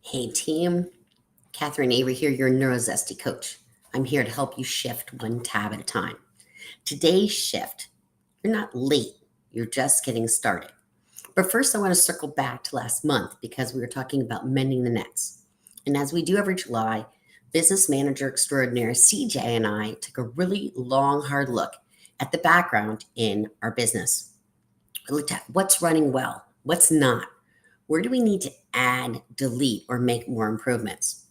Hey team, Catherine Avery here, your NeuroZesty coach. I'm here to help you shift one tab at a time. Today's shift, you're not late, you're just getting started. But first, I want to circle back to last month because we were talking about mending the nets. And as we do every July, business manager extraordinaire CJ and I took a really long, hard look at the background in our business. We looked at what's running well, what's not, where do we need to add, delete, or make more improvements?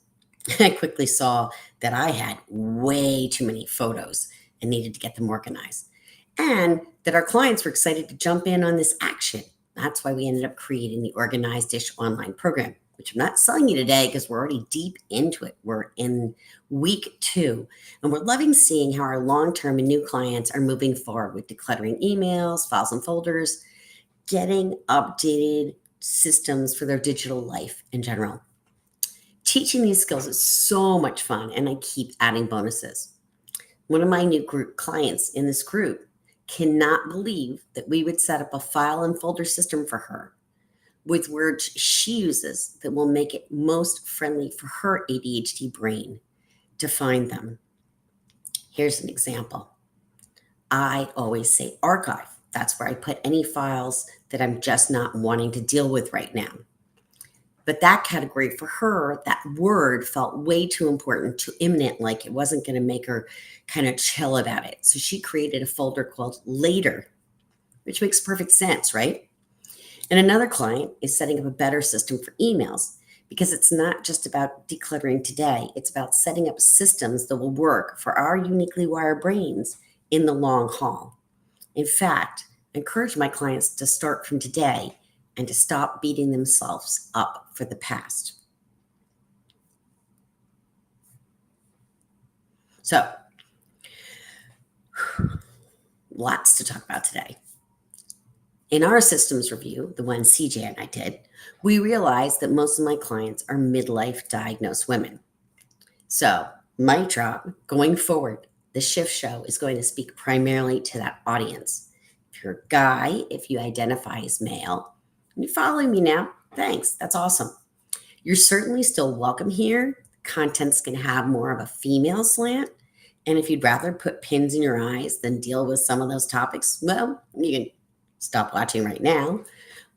I quickly saw that I had way too many photos and needed to get them organized. And that our clients were excited to jump in on this action. That's why we ended up creating the Organized Dish online program, which I'm not selling you today because we're already deep into it. We're in week 2, and we're loving seeing how our long term and new clients are moving forward with decluttering emails, files, and folders, getting updated systems for their digital life in general. Teaching these skills is so much fun, and I keep adding bonuses. One of my new group clients in this group cannot believe that we would set up a file and folder system for her with words she uses that will make it most friendly for her ADHD brain to find them. Here's an example. I always say archive. That's where I put any files that I'm just not wanting to deal with right now. But that category for her, that word felt way too important, too imminent, like it wasn't going to make her kind of chill about it. So she created a folder called Later, which makes perfect sense, right? And another client is setting up a better system for emails because it's not just about decluttering today, it's about setting up systems that will work for our uniquely wired brains in the long haul. In fact, I encourage my clients to start from today and to stop beating themselves up for the past. So, lots to talk about today. In our systems review, the one CJ and I did, we realized that most of my clients are midlife diagnosed women. So, my job going forward, the Shift Show is going to speak primarily to that audience. If you're a guy, if you identify as male, and you're following me now, thanks. That's awesome. You're certainly still welcome here. Content's going to have more of a female slant. And if you'd rather put pins in your eyes than deal with some of those topics, well, you can stop watching right now.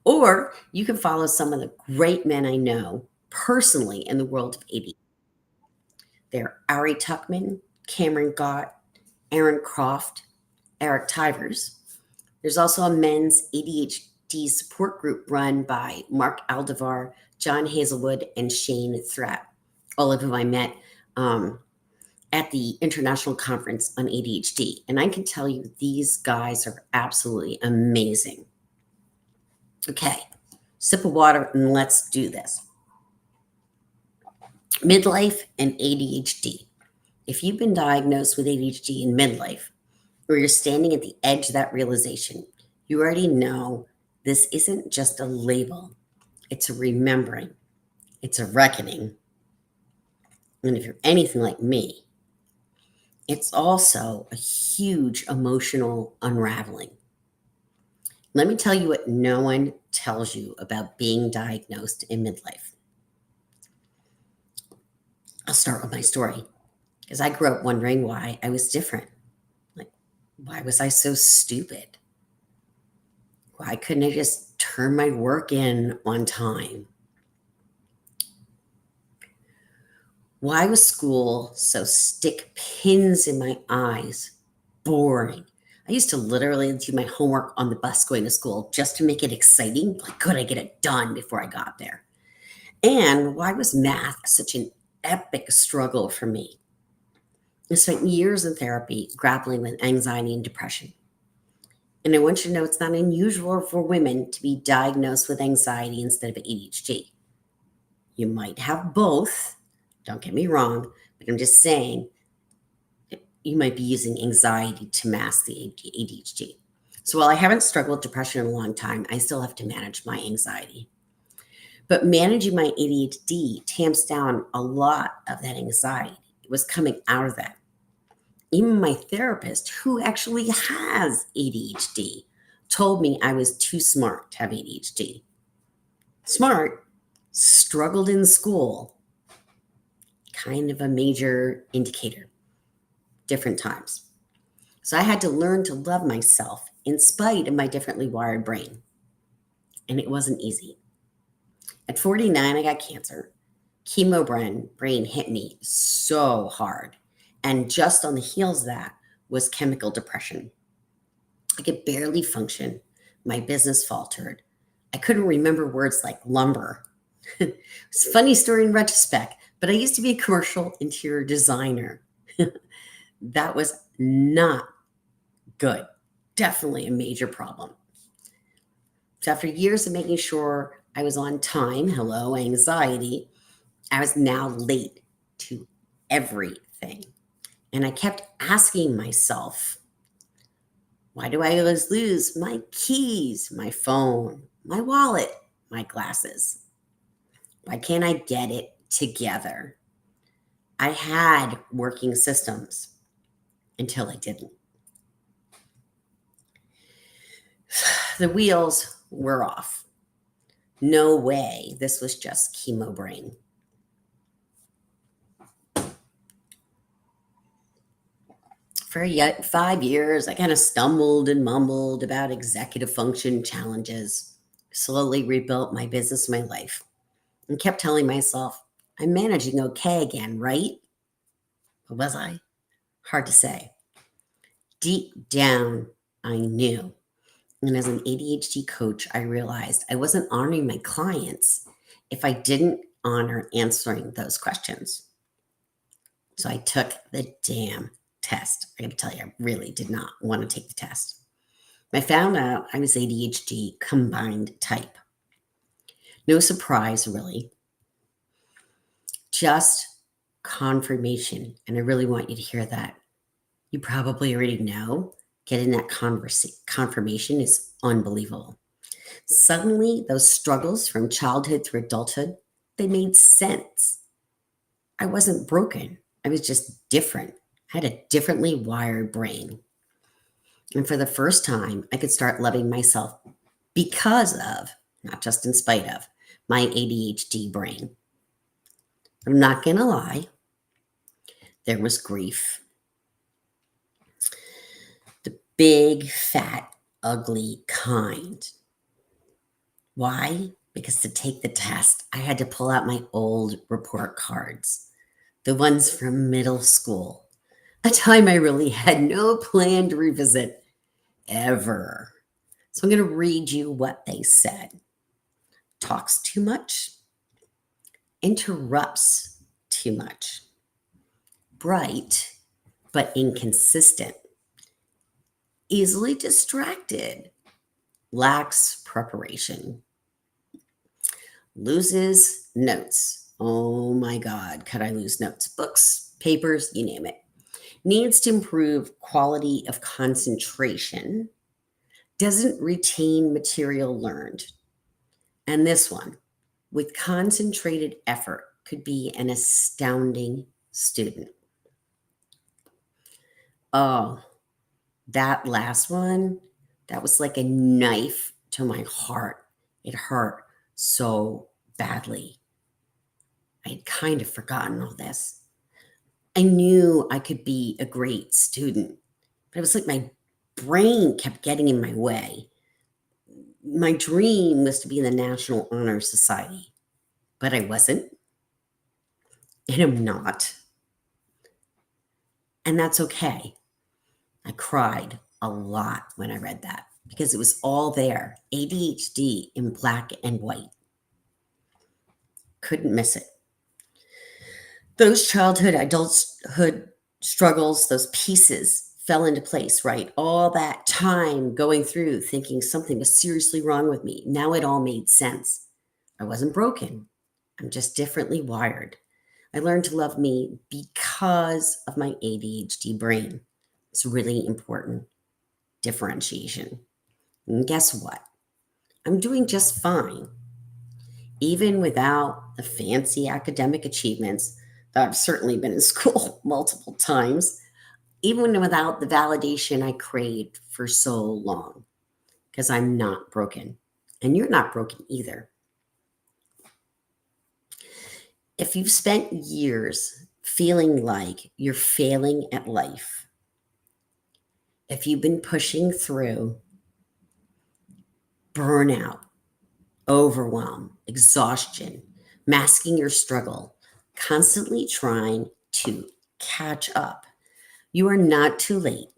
Or you can follow some of the great men I know personally in the world of ADHD. They're Ari Tuckman, Cameron Gott, Aaron Croft, Eric Tivers. There's also a men's ADHD support group run by Mark Aldevar, John Hazelwood, and Shane Threat, all of whom I met at the International Conference on ADHD. And I can tell you, these guys are absolutely amazing. Okay, sip of water and let's do this. Midlife and ADHD. If you've been diagnosed with ADHD in midlife, or you're standing at the edge of that realization, you already know this isn't just a label, it's a remembering, it's a reckoning. And if you're anything like me, it's also a huge emotional unraveling. Let me tell you what no one tells you about being diagnosed in midlife. I'll start with my story because I grew up wondering why I was different. Like, why was I so stupid? Why couldn't I just turn my work in on time? Why was school so stick pins in my eyes, boring? I used to literally do my homework on the bus going to school just to make it exciting. Like, could I get it done before I got there? And why was math such an epic struggle for me? I spent years in therapy grappling with anxiety and depression. And I want you to know it's not unusual for women to be diagnosed with anxiety instead of ADHD. You might have both, don't get me wrong, but I'm just saying you might be using anxiety to mask the ADHD. So while I haven't struggled with depression in a long time, I still have to manage my anxiety. But managing my ADHD tamps down a lot of that anxiety. It was coming out of that. Even my therapist, who actually has ADHD, told me I was too smart to have ADHD. Smart, struggled in school, kind of a major indicator, different times. So I had to learn to love myself in spite of my differently wired brain. And it wasn't easy. At 49, I got cancer. Chemo brain hit me so hard. And just on the heels of that was chemical depression. I could barely function. My business faltered. I couldn't remember words like lumber. It's a funny story in retrospect, but I used to be a commercial interior designer. That was not good. Definitely a major problem. So after years of making sure I was on time, hello, anxiety, I was now late to everything. And I kept asking myself, why do I always lose my keys, my phone, my wallet, my glasses? Why can't I get it together? I had working systems until I didn't. The wheels were off. No way this was just chemo brain. For yet 5 years, I kind of stumbled and mumbled about executive function challenges, slowly rebuilt my business, my life, and kept telling myself, I'm managing okay again, right? But was I? Hard to say. Deep down, I knew. And as an ADHD coach, I realized I wasn't honoring my clients if I didn't honor answering those questions. So I took the damn test. I got to tell you, I really did not want to take the test. I found out I was ADHD combined type. No surprise, really. Just confirmation. And I really want you to hear that. You probably already know getting that confirmation is unbelievable. Suddenly, those struggles from childhood through adulthood, they made sense. I wasn't broken. I was just different. I had a differently wired brain. And for the first time, I could start loving myself because of, not just in spite of, my ADHD brain. I'm not going to lie, there was grief. The big, fat, ugly kind. Why? Because to take the test, I had to pull out my old report cards, the ones from middle school, a time I really had no plan to revisit ever. So I'm going to read you what they said. Talks too much, interrupts too much, bright but inconsistent, easily distracted, lacks preparation, loses notes. Oh my God, could I lose notes? Books, papers, you name it. Needs to improve quality of concentration, doesn't retain material learned. And this one, with concentrated effort, could be an astounding student. Oh, that last one, that was like a knife to my heart. It hurt so badly. I had kind of forgotten all this. I knew I could be a great student, but it was like my brain kept getting in my way. My dream was to be in the National Honor Society, but I wasn't, and I'm not. And that's okay. I cried a lot when I read that because it was all there. ADHD in black and white. Couldn't miss it. Those childhood, adulthood struggles, those pieces fell into place, right? All that time going through thinking something was seriously wrong with me. Now it all made sense. I wasn't broken. I'm just differently wired. I learned to love me because of my ADHD brain. It's really important. Differentiation. And guess what? I'm doing just fine, even without the fancy academic achievements that I've certainly been in school multiple times, even without the validation I craved for so long, because I'm not broken. And you're not broken either. If you've spent years feeling like you're failing at life, if you've been pushing through burnout, overwhelm, exhaustion, masking your struggle, constantly trying to catch up, you are not too late.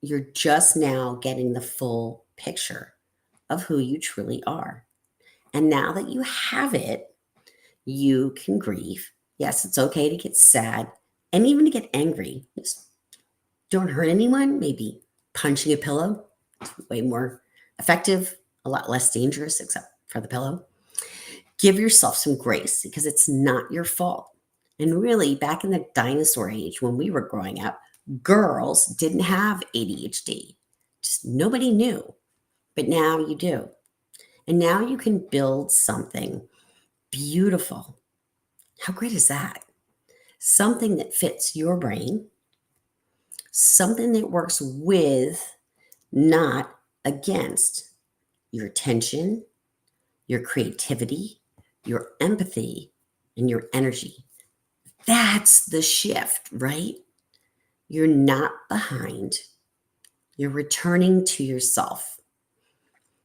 You're just now getting the full picture of who you truly are. And now that you have it, you can grieve. Yes, it's okay to get sad and even to get angry. Just don't hurt anyone. Maybe punching a pillow, it's way more effective, a lot less dangerous, except for the pillow. Give yourself some grace because it's not your fault. And really, back in the dinosaur age when we were growing up, girls didn't have ADHD. Just nobody knew. But now you do. And now you can build something beautiful. How great is that? Something that fits your brain, something that works with, not against your attention, your creativity, your empathy, and your energy. That's the shift, right? You're not behind. You're returning to yourself.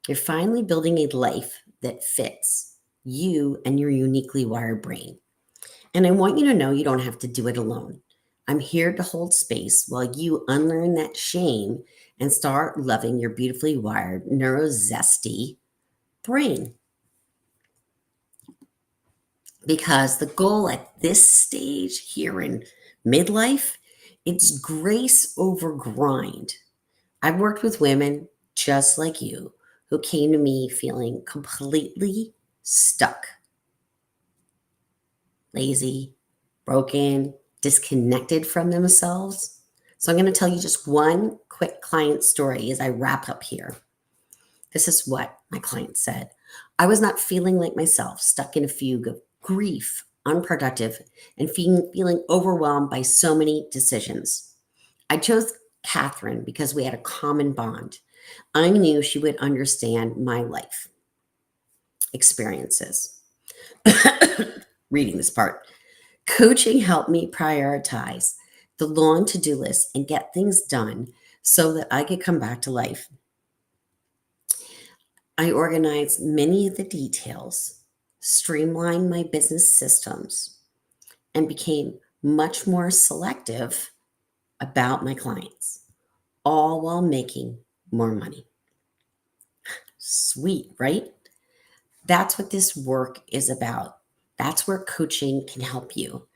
You're finally building a life that fits you and your uniquely wired brain. And I want you to know you don't have to do it alone. I'm here to hold space while you unlearn that shame and start loving your beautifully wired, neurozesty brain. Because the goal at this stage here in midlife, it's grace over grind. I've worked with women just like you who came to me feeling completely stuck, lazy, broken, disconnected from themselves. So I'm going to tell you just one quick client story as I wrap up here. This is what my client said. I was not feeling like myself, stuck in a fugue of grief, unproductive, and feeling overwhelmed by so many decisions. I chose Catherine because we had a common bond. I knew she would understand my life experiences. Reading this part. Coaching helped me prioritize the long to-do list and get things done so that I could come back to life. I organized many of the details, streamlined my business systems, and became much more selective about my clients, all while making more money. Sweet, right? That's what this work is about. That's where coaching can help you.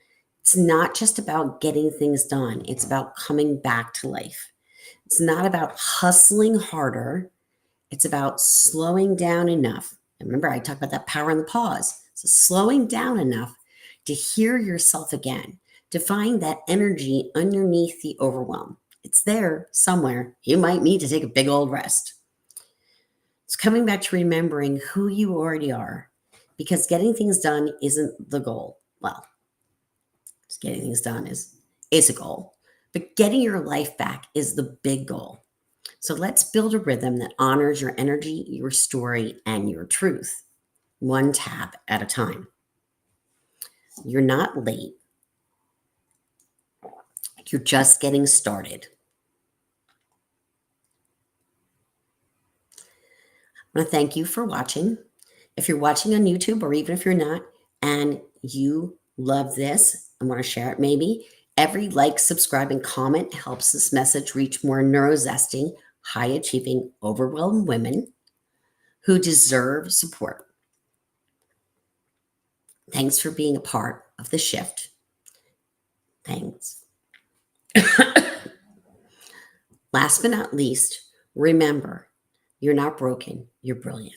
It's not just about getting things done, it's about coming back to life. It's not about hustling harder, it's about slowing down enough. And remember, I talked about that power in the pause. So, slowing down enough to hear yourself again, to find that energy underneath the overwhelm. It's there somewhere. You might need to take a big old rest. It's coming back to remembering who you already are because getting things done isn't the goal. Well, getting things done is a goal, but getting your life back is the big goal. So let's build a rhythm that honors your energy, your story, and your truth, one tab at a time. You're not late. You're just getting started. I want to thank you for watching. If you're watching on YouTube, or even if you're not, and you love this and want to share it, maybe every like, subscribe, and comment helps this message reach more neurozesting, high achieving, overwhelmed women who deserve support. Thanks for being a part of the shift. Thanks. Last but not least, remember, you're not broken, you're brilliant.